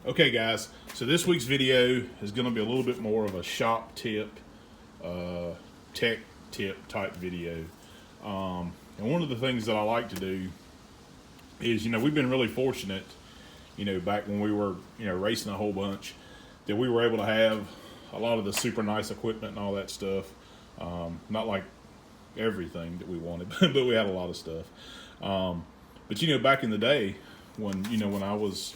Okay guys, so this week's video is going to be a little bit more of a shop tip, tech tip type video. And one of the things that I like to do is, we've been really fortunate, back when we were, racing a whole bunch, that we were able to have a lot of the super nice equipment and all that stuff. Not like everything that we wanted, but we had a lot of stuff. But back in the day when, when I was,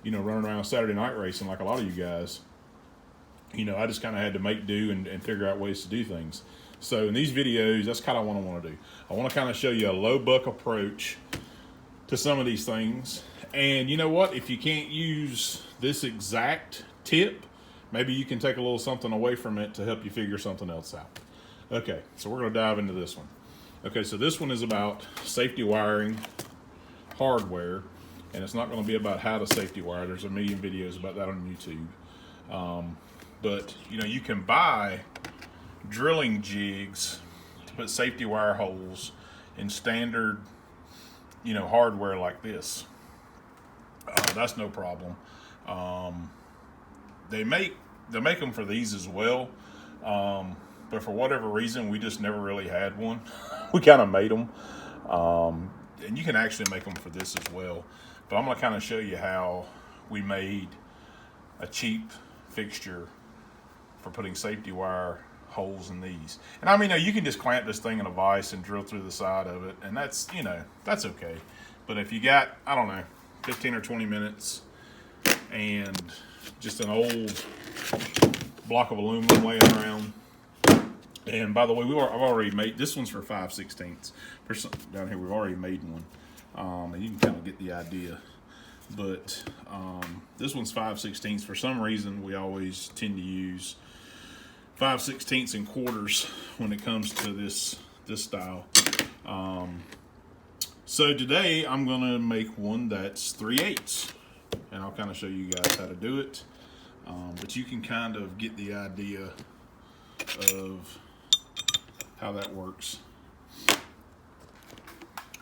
running around Saturday night racing like a lot of you guys, I just kind of had to make do and figure out ways to do things. So in these videos, that's kind of what I want to do. I want to kind of show you a low buck approach to some of these things. And you know what? If you can't use this exact tip, maybe you can take a little something away from it to help you figure something else out. Okay, so we're going to dive into this one. Okay, so this one is about safety wiring hardware. And it's not going to be about how to safety wire. There's a million videos about that on YouTube. But you can buy drilling jigs to put safety wire holes in standard, hardware like this. That's no problem. They make them for these as well. But for whatever reason, we just never really had one. We kind of made them. And you can actually make them for this as well. But I'm going to kind of show you how we made a cheap fixture for putting safety wire holes in these. And I mean, you can just clamp this thing in a vise and drill through the side of it, and that's, that's okay. But if you got, I don't know, 15 or 20 minutes and just an old block of aluminum laying around, and by the way, I've already made, this one's for 5/16. Down here, we've already made one. And you can kind of get the idea. But this one's 5/16. For some reason, we always tend to use 5/16 and quarters when it comes to this style. So today, I'm going to make one that's 3/8. And I'll kind of show you guys how to do it. But you can kind of get the idea of how that works.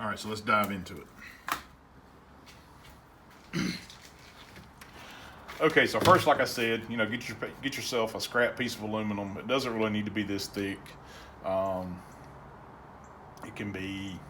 All right, so let's dive into it. Okay, so first, like I said, get yourself a scrap piece of aluminum. It doesn't really need to be this thick. It can be,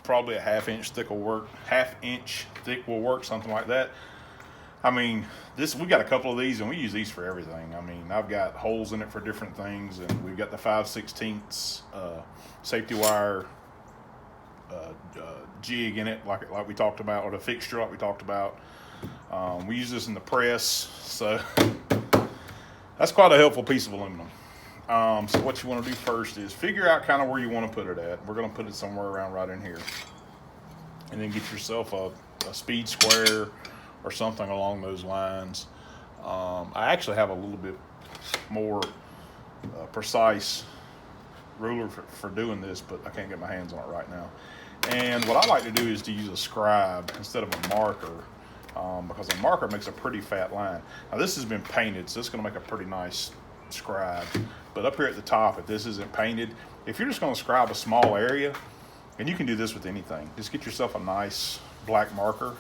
probably a half-inch thick will work. Half-inch thick will work, something like that. I mean, we got a couple of these, and we use these for everything. I mean, I've got holes in it for different things, and we've got the 5/16 safety wire jig in it, like we talked about, or the fixture like we talked about. We use this in the press, so that's quite a helpful piece of aluminum. So what you want to do first is figure out kind of where you want to put it at. We're going to put it somewhere around right in here, and then get yourself a speed square or something along those lines. I actually have a little bit more precise ruler for doing this, but I can't get my hands on it right now. And what I like to do is to use a scribe instead of a marker, because a marker makes a pretty fat line. Now this has been painted, so it's going to make a pretty nice scribe. But up here at the top, if this isn't painted, if you're just going to scribe a small area, and you can do this with anything, just get yourself a nice black marker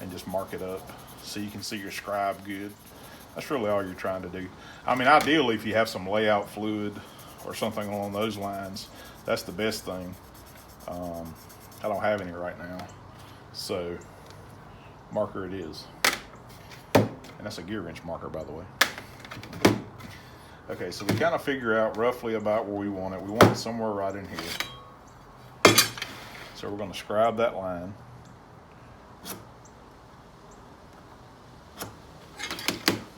and just mark it up so you can see your scribe good. That's really all you're trying to do. I mean, ideally, if you have some layout fluid or something along those lines, that's the best thing. I don't have any right now, so marker it is. And that's a gear wrench marker, by the way. Okay, so we kind of figure out roughly about where we want it. We want it somewhere right in here. So we're going to scribe that line.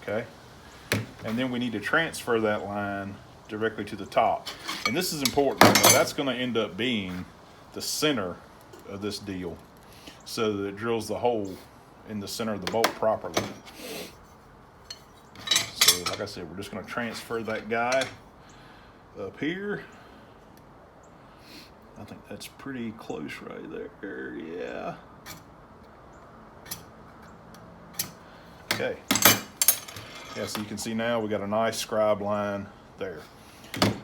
Okay, and then we need to transfer that line directly to the top. And this is important. That's going to end up being the center of this deal, so that it drills the hole in the center of the bolt properly. So like I said, we're just going to transfer that guy up here. I think that's pretty close right there. Yeah. Okay. Yeah, so you can see now we got a nice scribe line there.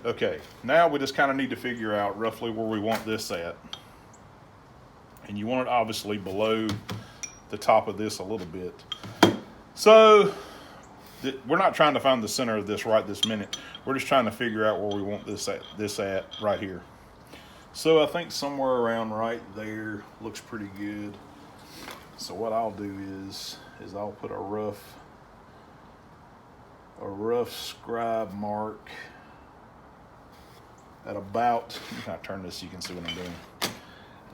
Okay, now we just kind of need to figure out roughly where we want this at. And you want it obviously below the top of this a little bit. So we're not trying to find the center of this right this minute. We're just trying to figure out where we want this at right here. So I think somewhere around right there looks pretty good. So what I'll do is I'll put a rough scribe mark at about, can I turn this so you can see what I'm doing?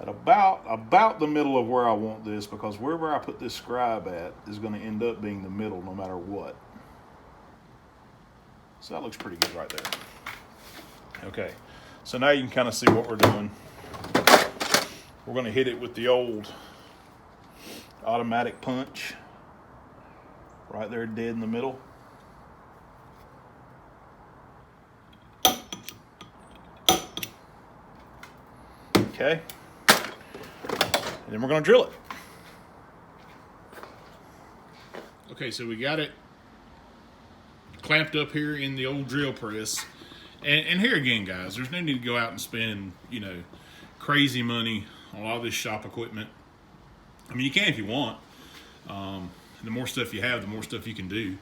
At about the middle of where I want this, because wherever I put this scribe at is going to end up being the middle no matter what. So that looks pretty good right there. Okay, so now you can kind of see what we're doing. We're going to hit it with the old automatic punch right there, dead in the middle. Okay, and then we're going to drill it. Okay, so we got it clamped up here in the old drill press. And here again, guys, there's no need to go out and spend, you know, crazy money on a lot of this shop equipment. I mean, you can if you want. The more stuff you have, the more stuff you can do.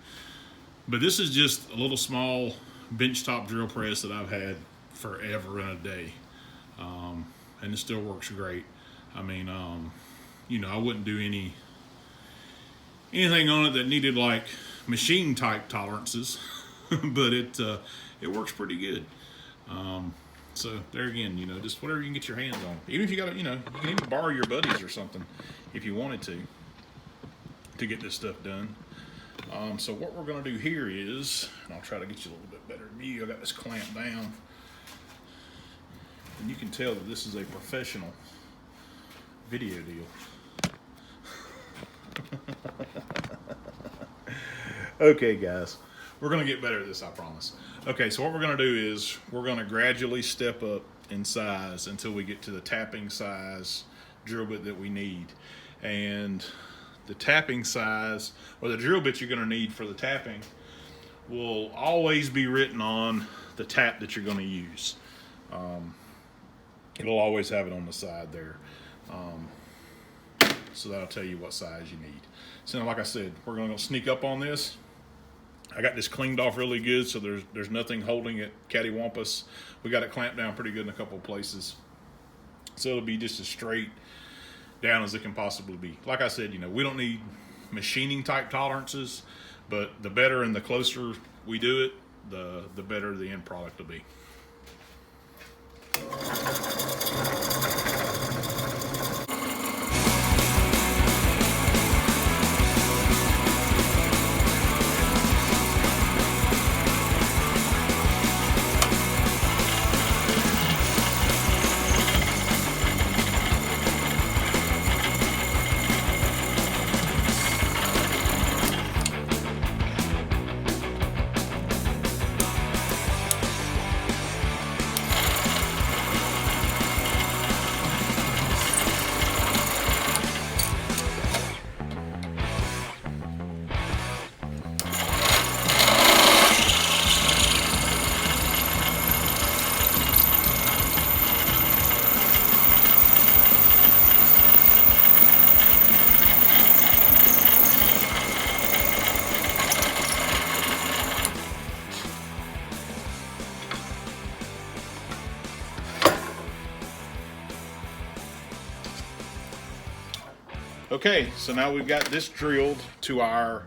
But this is just a little small benchtop drill press that I've had forever and a day. And it still works great. I mean, you know, I wouldn't do anything on it that needed like machine type tolerances, but it works pretty good. So there again, you know, just whatever you can get your hands on. Even if you got to, you know, you can even borrow your buddies or something if you wanted to get this stuff done. So what we're going to do here is, and I'll try to get you a little bit better view. I got this clamped down. And you can tell that this is a professional video deal. Okay, guys, we're going to get better at this, I promise. Okay, so what we're going to do is we're going to gradually step up in size until we get to the tapping size drill bit that we need. And the tapping size, or the drill bit you're going to need for the tapping, will always be written on the tap that you're going to use. It'll always have it on the side there. So that'll tell you what size you need. So now, like I said, we're going to sneak up on this. I got this cleaned off really good, so there's nothing holding it cattywampus. We got it clamped down pretty good in a couple of places. So it'll be just as straight down as it can possibly be. Like I said, you know, we don't need machining type tolerances, but the better and the closer we do it, the better the end product will be. Okay, so now we've got this drilled to our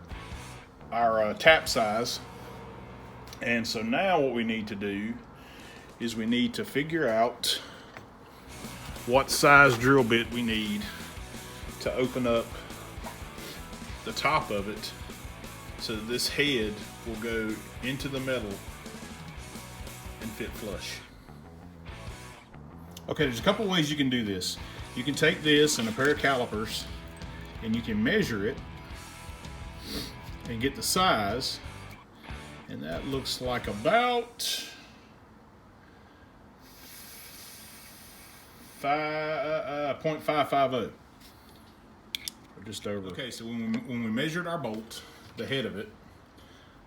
tap size. And so now what we need to do is we need to figure out what size drill bit we need to open up the top of it so that this head will go into the metal and fit flush. Okay, there's a couple ways you can do this. You can take this and a pair of calipers and you can measure it and get the size, and that looks like about 0.550, or just over. Okay, so when we measured our bolt, the head of it,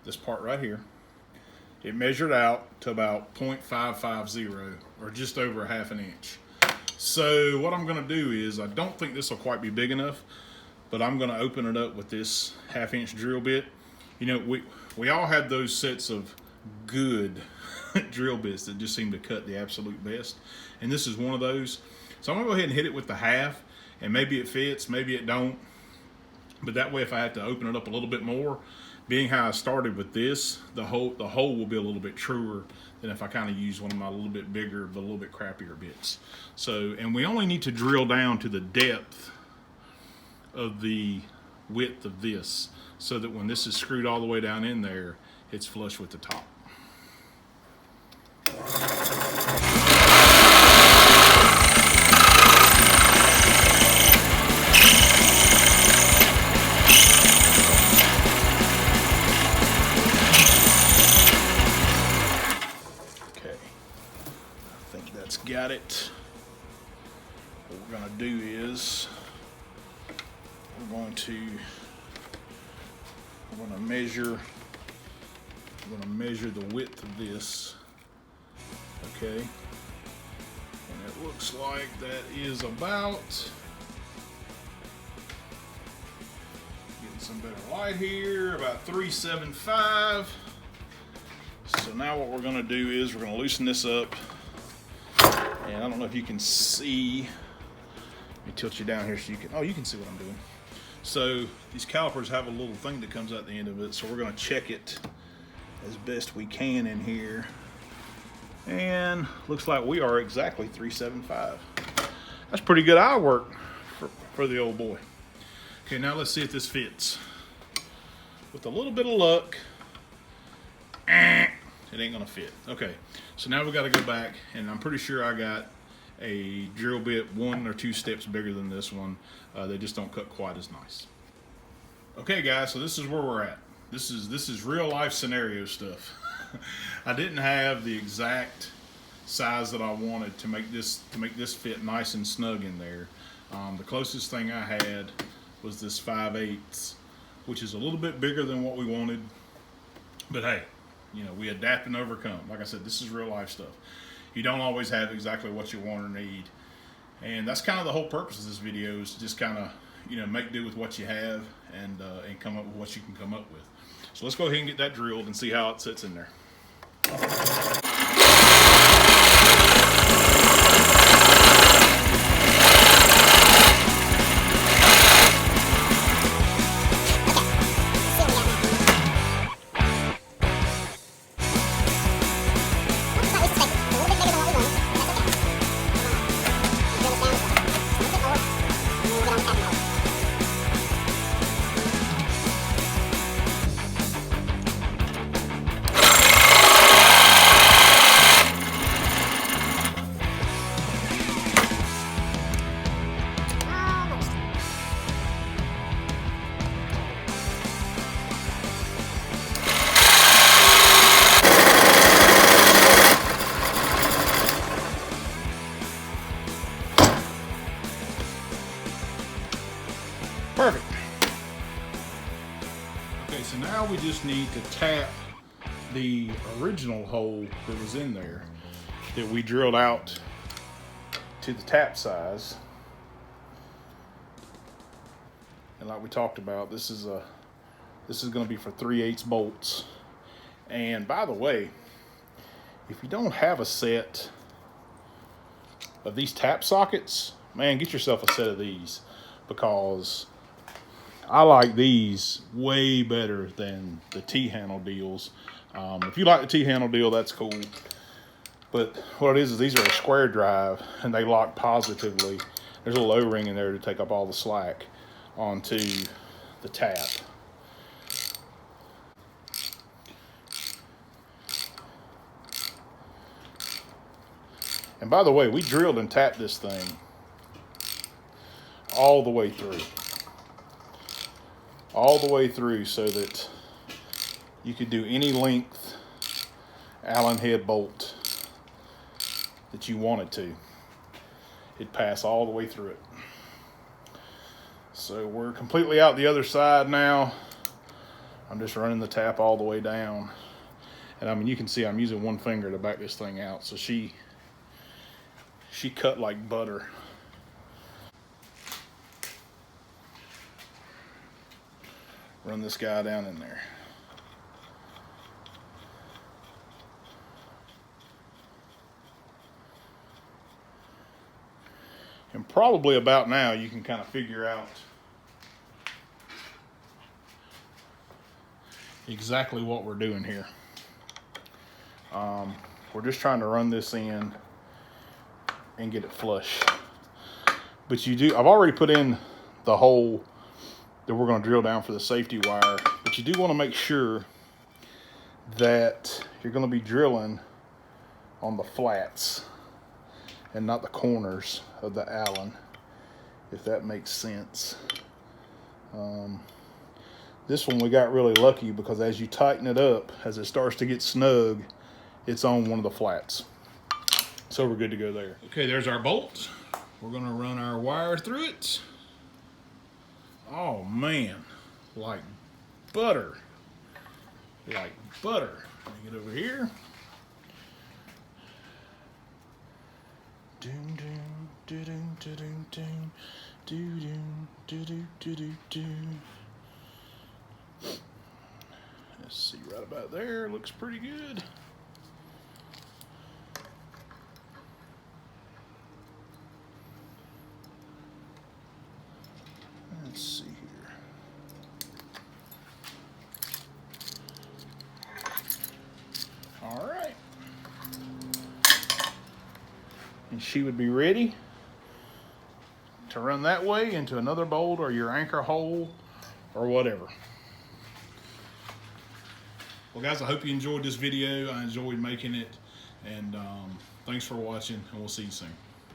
this part right here, it measured out to about 0.550, or just over 1/2 inch. So what I'm going to do is, I don't think this will quite be big enough, but I'm gonna open it up with this 1/2" drill bit. You know, we all have those sets of good drill bits that just seem to cut the absolute best, and this is one of those. So I'm gonna go ahead and hit it with the 1/2, and maybe it fits, maybe it don't. But that way, if I have to open it up a little bit more, being how I started with this, the hole will be a little bit truer than if I kind of use one of my little bit bigger but a little bit crappier bits. So, and we only need to drill down to the depth of the width of this, so that when this is screwed all the way down in there, it's flush with the top. Got it. What we're going to do is we're going to measure the width of this. Okay, and it looks like that is about, getting some better light here, about 375. So now what we're going to do is we're going to loosen this up. And I don't know if you can see, let me tilt you down here so you can, oh, you can see what I'm doing. So these calipers have a little thing that comes out the end of it, so we're gonna check it as best we can in here. And looks like we are exactly 375. That's pretty good eye work for the old boy. Okay, now let's see if this fits. With a little bit of luck, it ain't gonna fit. Okay, so now we got to go back, and I'm pretty sure I got a drill bit 1 or 2 steps bigger than this one. They just don't cut quite as nice. Okay, guys, so this is where we're at. This is real life scenario stuff. I didn't have the exact size that I wanted to make this fit nice and snug in there. The closest thing I had was this 5/8, which is a little bit bigger than what we wanted, but hey, you know, we adapt and overcome. Like I said, this is real life stuff. You don't always have exactly what you want or need. And that's kind of the whole purpose of this video, is to just kind of, you know, make do with what you have and come up with what you can come up with. So let's go ahead and get that drilled and see how it sits in there. Perfect. Okay, so now we just need to tap the original hole that was in there that we drilled out to the tap size. And like we talked about, this is going to be for 3/8 bolts. And by the way, if you don't have a set of these tap sockets, man, get yourself a set of these, because I like these way better than the T-handle deals. If you like the T-handle deal, that's cool. But what it is these are a square drive, and they lock positively. There's a low ring in there to take up all the slack onto the tap. And by the way, we drilled and tapped this thing all the way through. All the way through, so that you could do any length Allen head bolt that you wanted to. It'd pass all the way through it. So we're completely out the other side now. I'm just running the tap all the way down. And I mean, you can see I'm using one finger to back this thing out. So she cut like butter. run this guy down in there. And probably about now you can kind of figure out exactly what we're doing here. We're just trying to run this in and get it flush. But I've already put in the hole that we're going to drill down for the safety wire, but you do want to make sure that you're going to be drilling on the flats and not the corners of the Allen, if that makes sense. This one we got really lucky because as you tighten it up, as it starts to get snug, it's on one of the flats. So we're good to go there. Okay, there's our bolt. We're gonna run our wire through it. Oh man, like butter. Like butter. Bring it over here. Doom doom doo doom doo doom doom doo doom doo doo doo doo doom. Let's see, right about there, looks pretty good. Let's see here. All right. And she would be ready to run that way into another bolt or your anchor hole or whatever. Well guys, I hope you enjoyed this video. I enjoyed making it, and thanks for watching, and we'll see you soon.